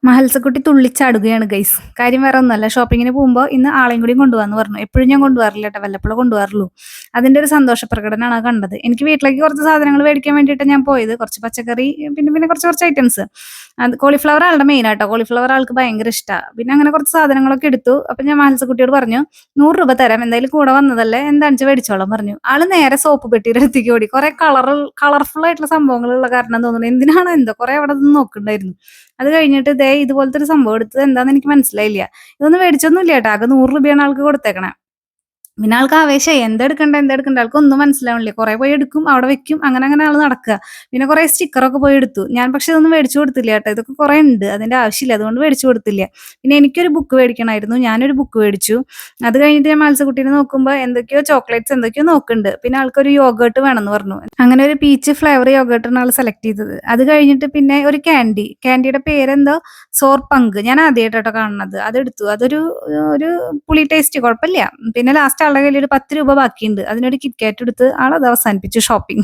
മഹൽസക്കുട്ടി തുള്ളിച്ചാടുകയാണ് guys. കാര്യം വേറെ ഒന്നുമല്ല. ഷോപ്പിങ്ങിന് പോകുമ്പോൾ ഇന്ന് ആളെയും കൂടി കൊണ്ടുപോകാന്ന് പറഞ്ഞു. എപ്പോഴും ഞാൻ കൊണ്ടുപോകാറില്ല കേട്ടോ, വല്ലപ്പോഴും കൊണ്ടുപോകാറുള്ളൂ. അതിന്റെ ഒരു സന്തോഷ പ്രകടനമാണ് ആ കണ്ടത്. എനിക്ക് വീട്ടിലേക്ക് കുറച്ച് സാധനങ്ങൾ മേടിക്കാൻ വേണ്ടിയിട്ട് ഞാൻ പോയത്. കുറച്ച് പച്ചക്കറി, പിന്നെ പിന്നെ കുറച്ച് കുറച്ച് ഐറ്റംസ്. അത് കോളിഫ്ലവർ ആളുടെ മെയിൻ ആട്ടോ. കോളിഫ്ലവർ ആൾക്ക് ഭയങ്കര ഇഷ്ടമാണ്. പിന്നെ അങ്ങനെ കുറച്ച് സാധനങ്ങളൊക്കെ എടുത്തു. അപ്പം ഞാൻ മഹൽസക്കുട്ടിയോട് പറഞ്ഞു, 100 രൂപ തരാം, എന്തായാലും കൂടെ വന്നതല്ലേ, എന്താണെന്ന് വെച്ചാൽ മേടിച്ചോളാം പറഞ്ഞു. ആള് നേരെ സോപ്പ് പെട്ടിയുടെ അടുത്തേക്ക് ഓടി. കുറെ കളർഫുൾ ആയിട്ടുള്ള സംഭവങ്ങളുള്ള കാരണം തോന്നുന്നു, എന്തിനാണോ എന്തോ കുറെ അവിടെ നിന്ന് നോക്കുന്നുണ്ടായിരുന്നു. അത് കഴിഞ്ഞിട്ട് ദേ ഇതുപോലത്തെ ഒരു സംഭവം എടുത്തത് എന്താന്ന് എനിക്ക് മനസ്സിലായില്ല. ഇതൊന്നും മേടിച്ചൊന്നും ഇല്ല കേട്ടോ, ആകെ 100 രൂപയാണ് ആൾക്ക് കൊടുത്തേക്കണേ. പിന്നെ ആൾക്ക് ആവേശമായി, എന്തെടുക്കണ്ട ആൾക്ക് ഒന്നും മനസ്സിലാവണില്ല. കുറെ പോയി എടുക്കും, അവിടെ വെക്കും, അങ്ങനെ അങ്ങനെ ആള് നടക്കുക. പിന്നെ കുറെ സ്റ്റിക്കറൊക്കെ പോയി എടുത്തു. ഞാൻ പക്ഷെ ഇതൊന്നും മേടിച്ചു കൊടുത്തില്ല കേട്ടോ, ഇതൊക്കെ കുറെ ഉണ്ട്, അതിന്റെ ആവശ്യമില്ല, അതുകൊണ്ട് മേടിച്ചു കൊടുത്തില്ല. പിന്നെ എനിക്കൊരു ബുക്ക് മേടിക്കണമായിരുന്നു, ഞാനൊരു ബുക്ക് മേടിച്ചു. അത് കഴിഞ്ഞിട്ട് ഞാൻ മത്സ്യക്കുട്ടീനെ നോക്കുമ്പോൾ എന്തൊക്കെയോ ചോക്ലേറ്റ്സ് എന്തൊക്കെയോ നോക്കുന്നുണ്ട്. പിന്നെ ആൾക്കൊരു യോഗേർട്ട് വേണമെന്ന് പറഞ്ഞു. അങ്ങനെ ഒരു പീച്ച് ഫ്ലേവർ യോഗേർട്ടാണ് ആൾ സെലക്ട് ചെയ്തത്. അത് കഴിഞ്ഞിട്ട് പിന്നെ ഒരു ക്യാൻഡിയുടെ പേരെന്തോ സോർപങ്ക്, ഞാൻ ആദ്യമായിട്ടോ കാണുന്നത്. അതെടുത്തു. അതൊരു ഒരു പുളി ടേസ്റ്റ്, കുഴപ്പമില്ല. പിന്നെ ലാസ്റ്റ് ആളുടെ കയ്യിൽ ഒരു 10 രൂപ ബാക്കിയുണ്ട്, അതിനൊരു കിറ്റ്കാറ്റ് എടുത്ത് ആളത് അവസാനിപ്പിച്ചു ഷോപ്പിംഗ്.